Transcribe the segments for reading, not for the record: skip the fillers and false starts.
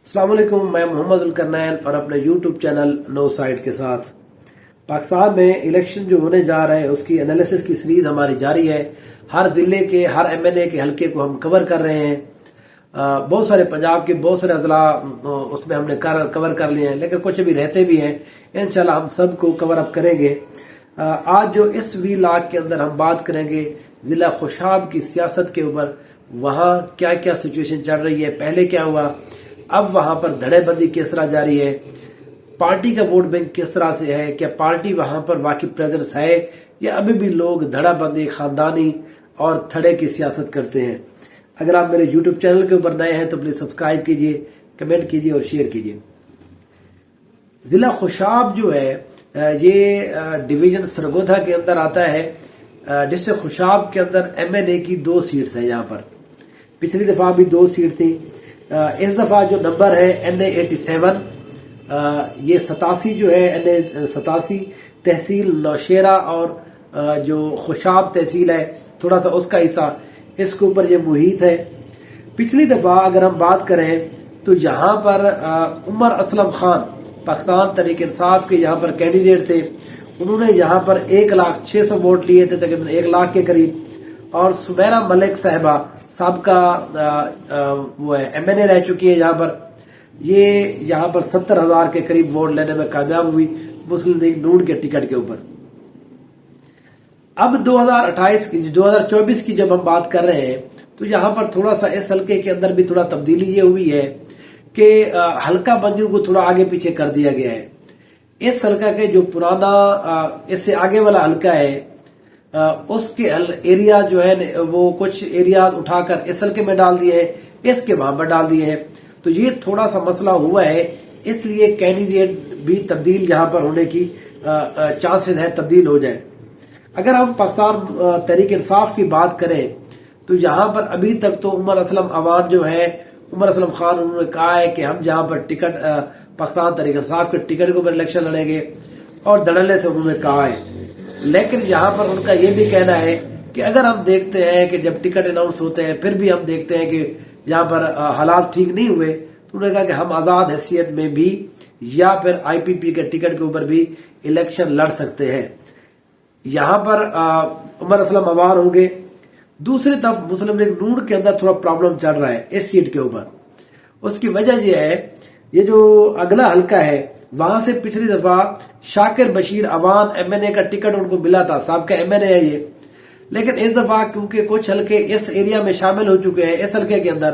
अस्सलाम वालेकुम, मैं मोहम्मद उलकरनैन और अपने यूट्यूब चैनल नो साइड के साथ पाकिस्तान में इलेक्शन जो होने जा रहे हैं उसकी एनालिसिस की सीरीज हमारी जारी है। हर जिले के हर एमएनए के हलके को हम कवर कर रहे हैं। बहुत सारे पंजाब के बहुत सारे अजला उसमें हमने कवर कर लिए हैं, लेकिन कुछ अभी रहते भी हैं। इंशाल्लाह हम सबको कवर अप करेंगे। आज जो इस वीलॉग के अंदर हम बात करेंगे जिला खुशाब की सियासत के ऊपर, वहाँ क्या क्या सिचुएशन चल रही है, पहले क्या हुआ, अब वहां पर धड़ेबंदी किस तरह जारी है, पार्टी का वोट बैंक किस तरह से है, क्या पार्टी वहां पर वाकई प्रेजेंस है या अभी भी लोग धड़ाबंदी खानदानी और थड़े की सियासत करते हैं। अगर आप मेरे यूट्यूब चैनल के ऊपर नए हैं तो प्लीज सब्सक्राइब कीजिए, कमेंट कीजिए और शेयर कीजिए। जिला खुशाब जो है ये डिवीजन सरगोधा के अंदर आता है। डिस्ट्रिक्ट खुशाब के अंदर एमएनए की 2 सीट्स है। यहाँ पर पिछली दफा भी 2 सीट थी। इस दफा जो नंबर है NA 87, ये 87 जो है NA 87 तहसील नौशेरा और जो खुशाब तहसील है थोड़ा सा उसका हिस्सा इसके ऊपर ये मुहित है। पिछली दफा अगर हम बात करें तो यहाँ पर उमर असलम खान पाकिस्तान तहरीक इंसाफ के यहाँ पर कैंडिडेट थे। उन्होंने यहाँ पर 1,06,000 वोट लिए थे, तकरीबन 1 लाख के करीब। और सुमेरा मलिक साहिबा सबका वो है एमएनए रह चुकी है। यहाँ पर ये यहाँ पर 70,000 के करीब वोट लेने में कामयाब हुई मुस्लिम लीग नून के टिकट के ऊपर। अब 2024 की जब हम बात कर रहे हैं तो यहाँ पर थोड़ा सा इस हल्के के अंदर भी थोड़ा तब्दीली ये हुई है कि हल्का बंदियों को थोड़ा आगे पीछे कर दिया गया है। इस हल्का के जो पुराना इससे आगे वाला हल्का है उसके एरिया जो है वो कुछ एरिया उठाकर इस हल्के में डाल दिए हैं, इसके वहां पर डाल दिए हैं। तो ये थोड़ा सा मसला हुआ है, इसलिए कैंडिडेट भी तब्दील यहाँ पर होने की चांसेस है, तब्दील हो जाए। अगर हम पाकिस्तान तहरीक इंसाफ की बात करें तो यहाँ पर अभी तक तो उमर असलम अवान जो है, उमर असलम खान, उन्होंने कहा है कि हम जहाँ पर टिकट पाकिस्तान तहरीक इंसाफ के टिकट के ऊपर इलेक्शन लड़ेंगे और धड़ल्ले से उन्होंने कहा है। लेकिन यहाँ पर उनका ये भी कहना है कि अगर हम देखते हैं कि जब टिकट अनाउंस होते हैं फिर भी हम देखते हैं कि यहाँ पर हालात ठीक नहीं हुए, तो उन्होंने कहा कि हम आजाद हैसियत में भी या फिर आईपीपी के टिकट के ऊपर भी इलेक्शन लड़ सकते हैं। यहाँ पर उमर असलम अवान होंगे। दूसरी तरफ मुस्लिम लीग नून के अंदर थोड़ा प्रॉब्लम चल रहा है इस सीट के ऊपर। उसकी वजह यह है, ये जो अगला हल्का है वहां से पिछली दफा शाकिर बशीर अवान एमएनए का टिकट उनको मिला था, साहब का एमएनए है ये। लेकिन इस दफा क्योंकि कुछ हल्के इस एरिया में शामिल हो चुके हैं इस हल्के के अंदर,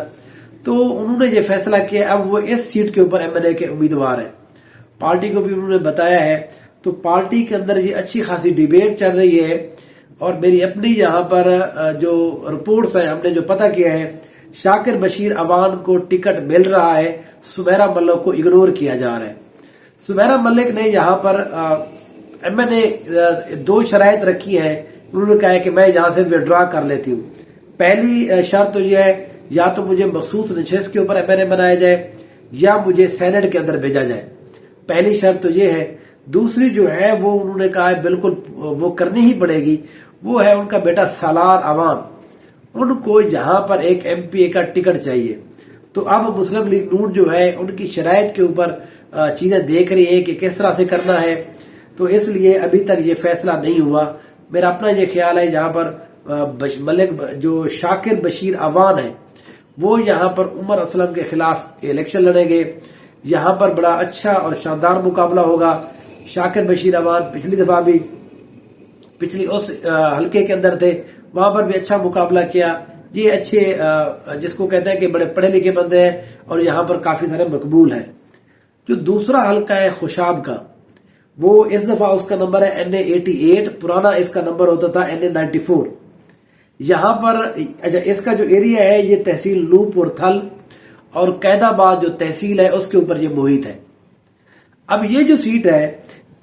तो उन्होंने ये फैसला किया अब वो इस सीट के ऊपर एमएनए के उम्मीदवार है। पार्टी को भी उन्होंने बताया है। तो पार्टी के अंदर ये अच्छी खासी डिबेट चल रही है। और मेरी अपनी यहाँ पर जो रिपोर्ट्स है, हमने जो पता किया है, शाकिर बशीर अवान को टिकट मिल रहा है, सुमेरा मलिक को इग्नोर किया जा रहा है। सुमेरा मलिक ने यहाँ पर एमएनए 2 शराइत रखी है। उन्होंने कहा है कि मैं यहाँ से विड्रॉ कर लेती हूँ। पहली शर्त तो यह है, या तो मुझे मखसूस नशिस्त के ऊपर एमएनए बनाया जाए या मुझे सेनेट के अंदर भेजा जाए। पहली शर्त तो ये है। दूसरी जो है वो उन्होंने कहा है बिल्कुल वो करनी ही पड़ेगी, वो है उनका बेटा सालार अवान, उनको यहाँ पर एक एमपीए का टिकट चाहिए। तो अब मुस्लिम लीग नून जो है उनकी शराइत के ऊपर चीजें देख रही है कि किस तरह से करना है। तो इसलिए अभी तक ये फैसला नहीं हुआ। मेरा अपना ये ख्याल है यहाँ पर मलिक जो शाकिर बशीर अवान है वो यहाँ पर उमर असलम के खिलाफ इलेक्शन लड़ेंगे। यहाँ पर बड़ा अच्छा और शानदार मुकाबला होगा। शाकिर बशीर अवान पिछली दफा भी पिछली उस हल्के के अंदर थे, वहां पर भी अच्छा मुकाबला किया। ये अच्छे जिसको कहते हैं कि बड़े पढ़े लिखे बंदे हैं और यहाँ पर काफी सारे मकबूल हैं। जो दूसरा हल्का है खुशाब का, वो इस दफा उसका नंबर है NA 88, पुराना इसका नंबर होता था NA 94। यहाँ पर अच्छा इसका जो एरिया है ये तहसील नूपुर थल और कैदाबाद जो तहसील है उसके ऊपर ये मुहित है। अब ये जो सीट है,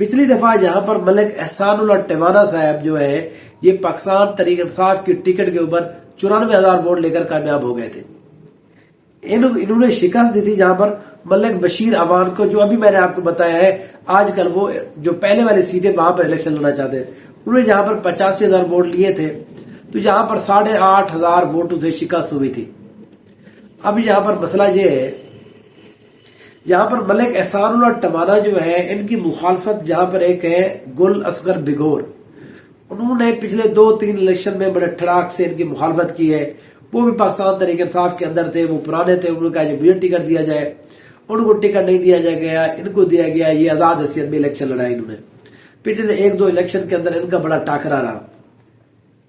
पिछली दफा यहाँ पर मलिक एहसानुल्लाह टिवाना साहब जो है ये पाकिस्तान तहरीक इंसाफ की टिकट के ऊपर 94,000 वोट लेकर कामयाब हो गए थे। इन्होंने शिकस्त दी थी जहां पर मलिक बशीर अवान को, जो अभी मैंने आपको बताया है। आजकल वो जो पहले वाली सीटें वहां पर इलेक्शन लड़ना चाहते हैं, उन्होंने जहां पर 85,000 वोट लिए थे, तो यहाँ पर 8,500 वोटों से शिकस्त हुई थी। अब यहाँ पर मसला ये है یہاں پر ملک احسان اللہ ٹمانا جو ہے ان کی مخالفت جہاں پر ایک ہے گل اصغر بگور، انہوں نے پچھلے 2-3 الیکشن میں بڑے ٹھڑاک سے ان کی مخالفت کی ہے، وہ بھی پاکستان تحریک انصاف کے اندر تھے، وہ پرانے تھے، انہوں نے کہا مجھے ٹکٹ دیا جائے، ان کو ٹکٹ نہیں دیا گیا، ان کو دیا گیا، یہ آزاد حیثیت میں الیکشن لڑائی انہوں نے۔ پچھلے 1-2 الیکشن کے اندر ان کا بڑا ٹاکرا رہا۔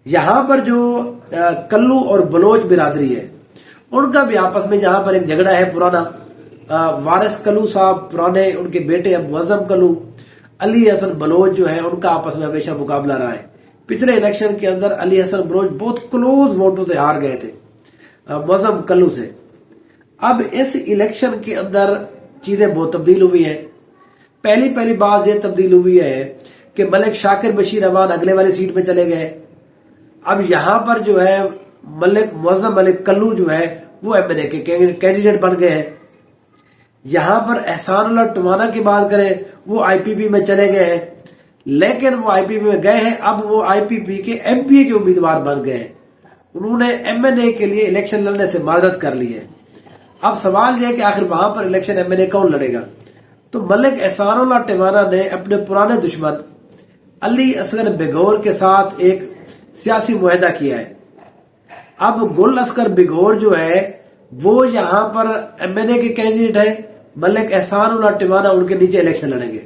یہاں پر جو کلو اور بلوچ برادری ہے ان کا بھی آپس میں جہاں پر ایک جھگڑا ہے پرانا، وارث کلو صاحب پرانے، ان کے بیٹے اب معظم کلو، علی حسن بلوچ جو ہے ان کا آپس میں ہمیشہ مقابلہ رہا ہے۔ پچھلے الیکشن کے اندر علی حسن بلوچ بہت کلوز ووٹوں سے ہار گئے تھے معظم کلو سے۔ اب اس الیکشن کے اندر چیزیں بہت تبدیل ہوئی ہیں۔ پہلی بات یہ تبدیل ہوئی ہے کہ ملک شاکر بشیر امان اگلے والی سیٹ پہ چلے گئے۔ اب یہاں پر جو ہے ملک معظم ملک کلو جو ہے وہ ایم این اے کے کینڈیڈیٹ بن گئے ہیں۔ یہاں پر احسان اللہ ٹمانا کی بات کریں، وہ آئی پی پی میں چلے گئے ہیں، لیکن وہ آئی پی پی میں گئے ہیں، اب وہ آئی پی پی کے ایم پی اے کے امیدوار بن گئے ہیں۔ انہوں نے ایم این اے کے لیے الیکشن لڑنے سے معذرت کر لی ہے۔ اب سوال یہ ہے کہ آخر وہاں پر الیکشن ایم این اے کون لڑے گا؟ تو ملک احسان اللہ ٹمانا نے اپنے پرانے دشمن علی اصغر بگور کے ساتھ ایک سیاسی معاہدہ کیا ہے۔ اب گل اصغر بگور جو ہے وہ یہاں پر ایم این اے کے کینڈیڈیٹ ہے، ملک احسان اللہ ٹمانا ان کے نیچے الیکشن لڑیں گے۔